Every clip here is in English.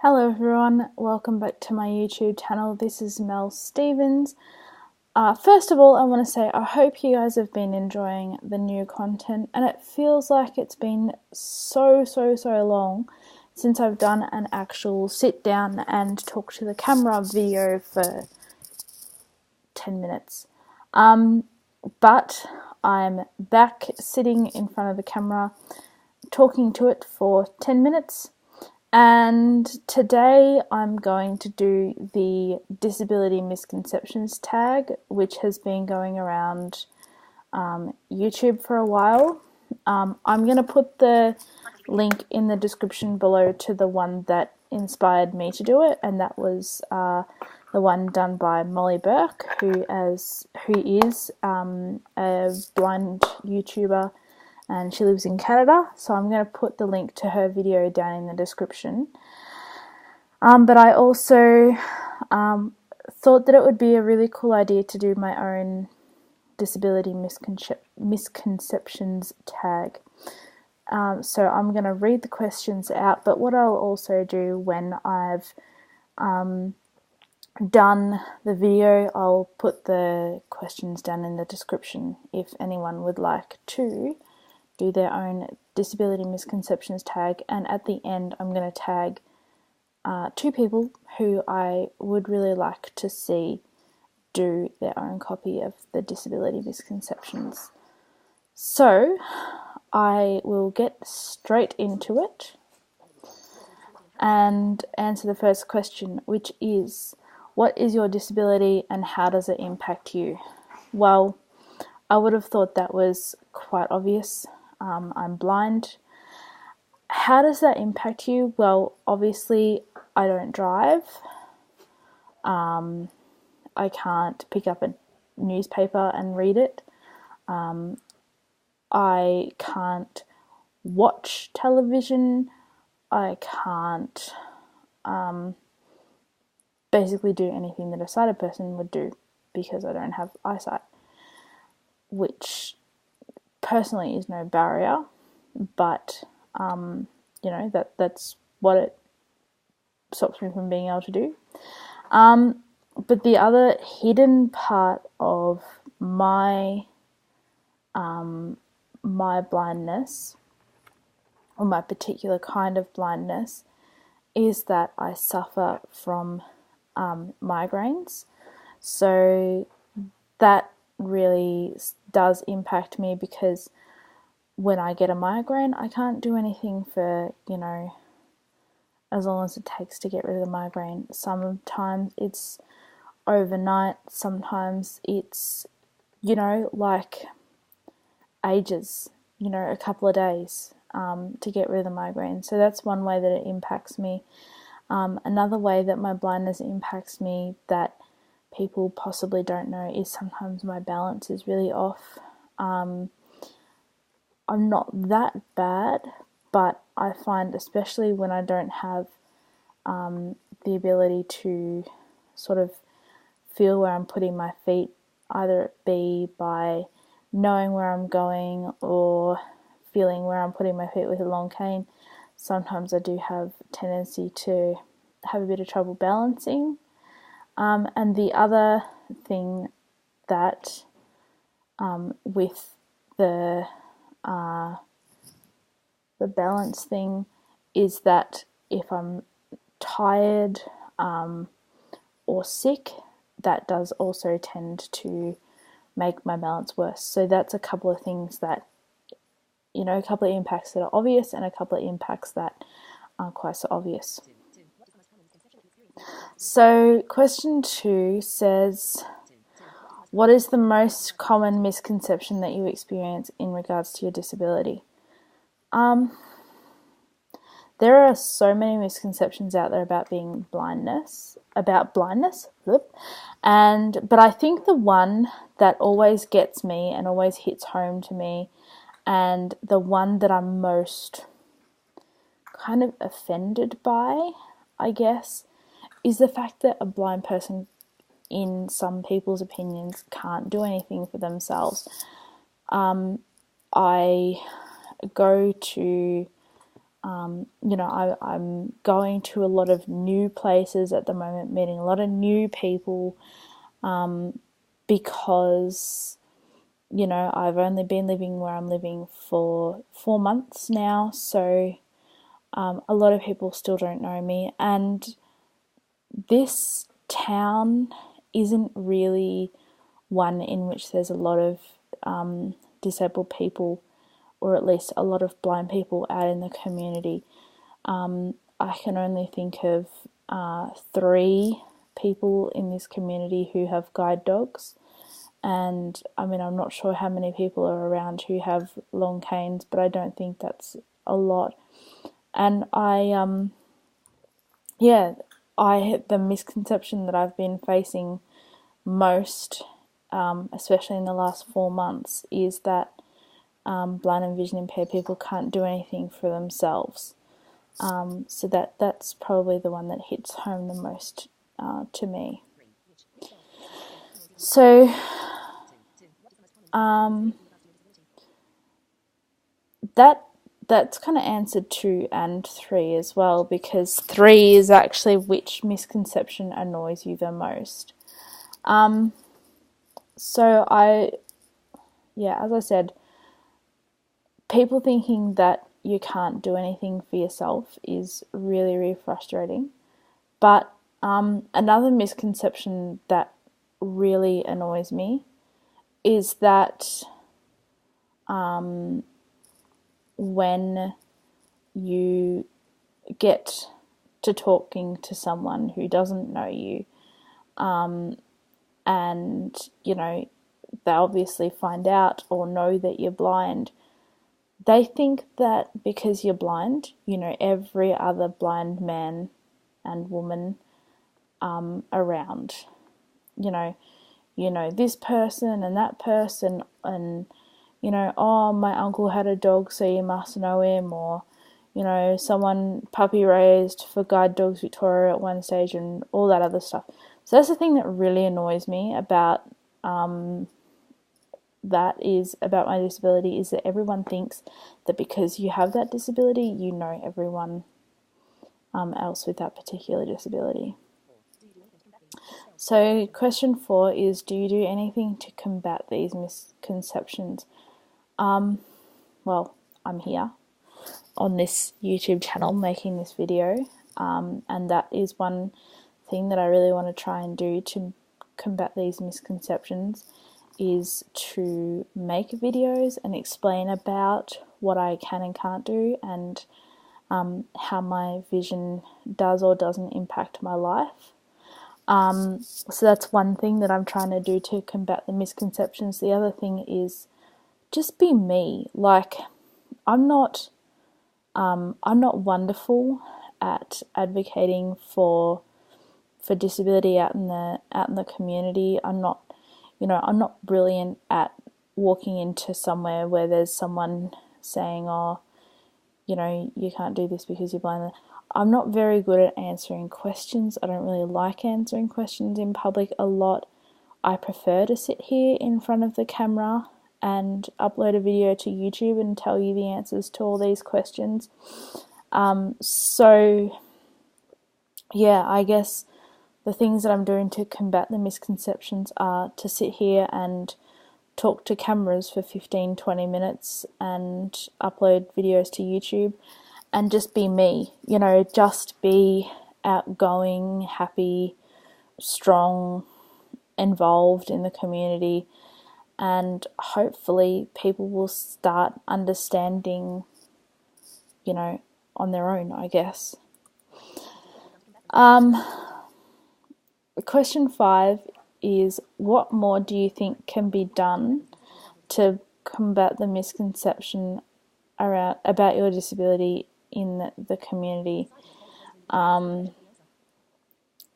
Hello everyone, welcome back to my YouTube channel. This is Mel Stevens. First of all, I want to say I hope you guys have been enjoying the new content, and it feels like it's been so long since I've done an actual sit down and talk to the camera video for 10 minutes. But I'm back sitting in front of the camera talking to it for 10 minutes. And today I'm going to do the disability misconceptions tag, which has been going around YouTube for a while. I'm going to put the link in the description below to the one that inspired me to do it, and that was the one done by Molly Burke, who is a blind YouTuber, and she lives in Canada, so I'm going to put the link to her video down in the description. But I also thought that it would be a really cool idea to do my own disability misconceptions tag. So I'm going to read the questions out, but what I'll also do when I've done the video, I'll put the questions down in the description if anyone would like to do their own disability misconceptions tag. And at the end I'm going to tag two people who I would really like to see do their own copy of the disability misconceptions. So I will get straight into it and answer the first question, which is, what is your disability and how does it impact you? Well, I would have thought that was quite obvious. I'm blind. How does that impact you? Well, obviously I don't drive. I can't pick up a newspaper and read it. I can't watch television. I can't basically do anything that a sighted person would do because I don't have eyesight, which personally is no barrier, but you know, that's what it stops me from being able to do. But the other hidden part of my my blindness, or my particular kind of blindness, is that I suffer from migraines. So that really does impact me, because when I get a migraine, I can't do anything for, you know, as long as it takes to get rid of the migraine. Sometimes it's overnight, sometimes it's, you know, like ages, you know, a couple of days to get rid of the migraine. So that's one way that it impacts me. Another way that my blindness impacts me that people possibly don't know is sometimes my balance is really off. I'm not that bad, but I find, especially when I don't have the ability to sort of feel where I'm putting my feet, either it be by knowing where I'm going or feeling where I'm putting my feet with a long cane, sometimes I do have a tendency to have a bit of trouble balancing. And the other thing that with the balance thing is that if I'm tired or sick, that does also tend to make my balance worse. So that's a couple of things that, you know, a couple of impacts that are obvious and a couple of impacts that aren't quite so obvious. So question 2 says, what is the most common misconception that you experience in regards to your disability? There are so many misconceptions out there about blindness, but I think the one that always gets me and always hits home to me, and the one that I'm most kind of offended by, I guess, is the fact that a blind person, in some people's opinions, can't do anything for themselves. I go to I'm going to a lot of new places at the moment, meeting a lot of new people, because, I've only been living where I'm living for 4 months now, so a lot of people still don't know me, and this town isn't really one in which there's a lot of disabled people, or at least a lot of blind people out in the community. I can only think of 3 people in this community who have guide dogs. And I mean, I'm not sure how many people are around who have long canes, but I don't think that's a lot. And the misconception that I've been facing most, especially in the last 4 months, is that blind and vision impaired people can't do anything for themselves. So that's probably the one that hits home the most to me. So that's kind of answered 2 and 3 as well, because 3 is actually which misconception annoys you the most. So as I said, people thinking that you can't do anything for yourself is really, really frustrating. But another misconception that really annoys me is that when you get to talking to someone who doesn't know you, and they obviously find out or know that you're blind, they think that because you're blind, every other blind man and woman around, this person and that person, and oh, my uncle had a dog, so you must know him, or someone puppy raised for Guide Dogs Victoria at one stage, and all that other stuff. So that's the thing that really annoys me about about my disability, is that everyone thinks that because you have that disability, you know everyone else with that particular disability. So question 4 is, do you do anything to combat these misconceptions? Well, I'm here on this YouTube channel making this video, and that is one thing that I really want to try and do to combat these misconceptions, is to make videos and explain about what I can and can't do, and how my vision does or doesn't impact my life. So that's one thing that I'm trying to do to combat the misconceptions. The other thing is just be me. Like, I'm not wonderful at advocating for disability out in the community. I'm not brilliant at walking into somewhere where there's someone saying, oh, you can't do this because you're blind. I'm not very good at answering questions. I don't really like answering questions in public a lot. I prefer to sit here in front of the camera and upload a video to YouTube and tell you the answers to all these questions. I guess the things that I'm doing to combat the misconceptions are to sit here and talk to cameras for 15-20 minutes and upload videos to YouTube and just be me, just be outgoing, happy, strong, involved in the community, and hopefully people will start understanding, on their own, I guess. Question 5 is, what more do you think can be done to combat the misconception about your disability in the community? And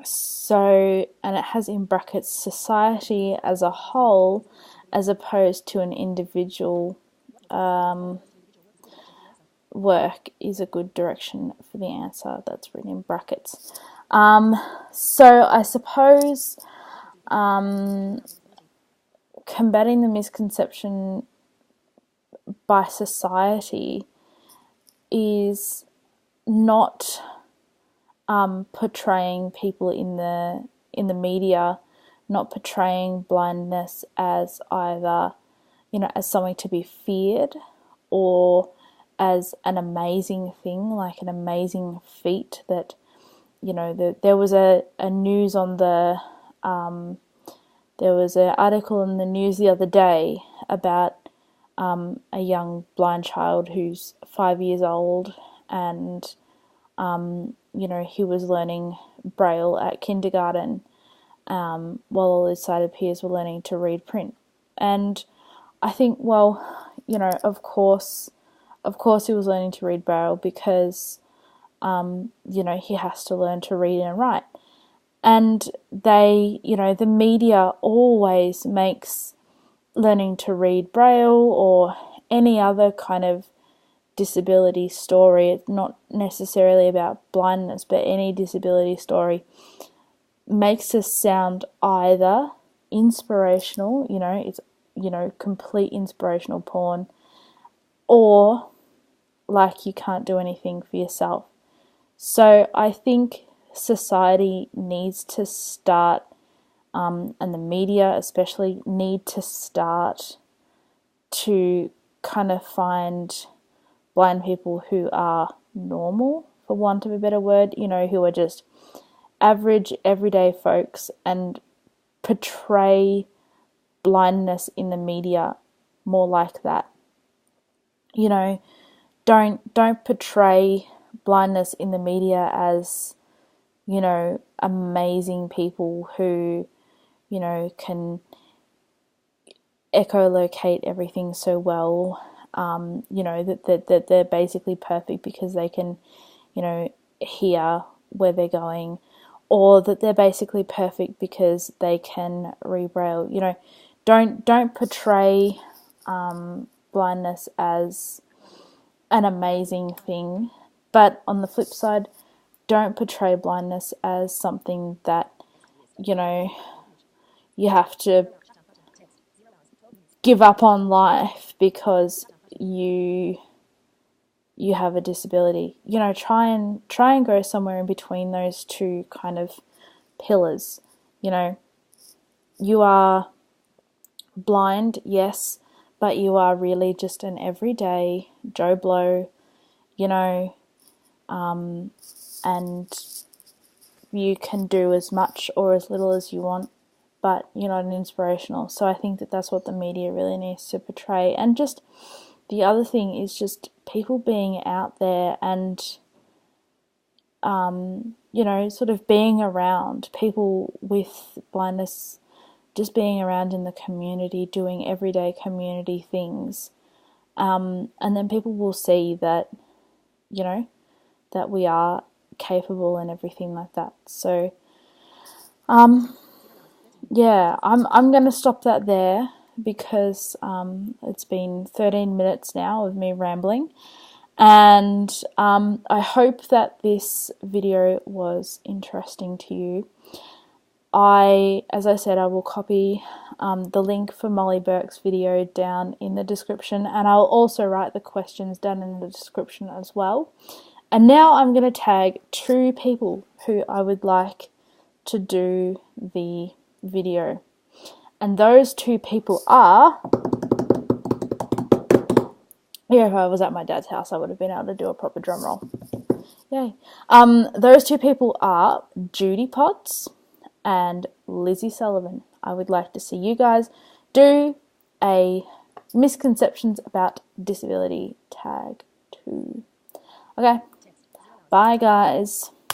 it has in brackets society as a whole, as opposed to an individual. Work is a good direction for the answer. That's written in brackets. So I suppose combating the misconception by society is not portraying people in the media, not portraying blindness as either, as something to be feared or as an amazing thing, like an amazing feat that, there was a news on the, there was an article in the news the other day about a young blind child who's 5 years old, and he was learning Braille at kindergarten, while all his sighted peers were learning to read print. And I think, well, of course he was learning to read Braille because, he has to learn to read and write. And the media always makes learning to read Braille or any other kind of disability story, it's not necessarily about blindness, but any disability story makes us sound either inspirational, it's, complete inspirational porn, or like you can't do anything for yourself. So I think society needs to start, and the media especially need to start to kind of find blind people who are normal, for want of a better word, who are just average, everyday folks, and portray blindness in the media more like that. Don't portray blindness in the media as, amazing people who, can echolocate everything so well, that they're basically perfect because they can, hear where they're going, or that they're basically perfect because they can read Braille. Don't portray blindness as an amazing thing, but on the flip side, don't portray blindness as something that, you have to give up on life because you have a disability. Try and go somewhere in between those two kind of pillars. You are blind, yes, but you are really just an everyday Joe Blow, and you can do as much or as little as you want, but you're not an inspirational. So I think that that's what the media really needs to portray. And just the other thing is just people being out there and, sort of being around people with blindness, just being around in the community, doing everyday community things. And then people will see that, that we are capable and everything like that. So, yeah, I'm going to stop that there because it's been 13 minutes now of me rambling. And I hope that this video was interesting to you. As I said, I will copy the link for Molly Burke's video down in the description, and I'll also write the questions down in the description as well. And now I'm going to tag 2 people who I would like to do the video. And those 2 people are... Yeah, if I was at my dad's house, I would have been able to do a proper drum roll. Yay. Those 2 people are Judy Potts and Lizzie Sullivan. I would like to see you guys do a misconceptions about disability tag 2. Okay. Bye, guys.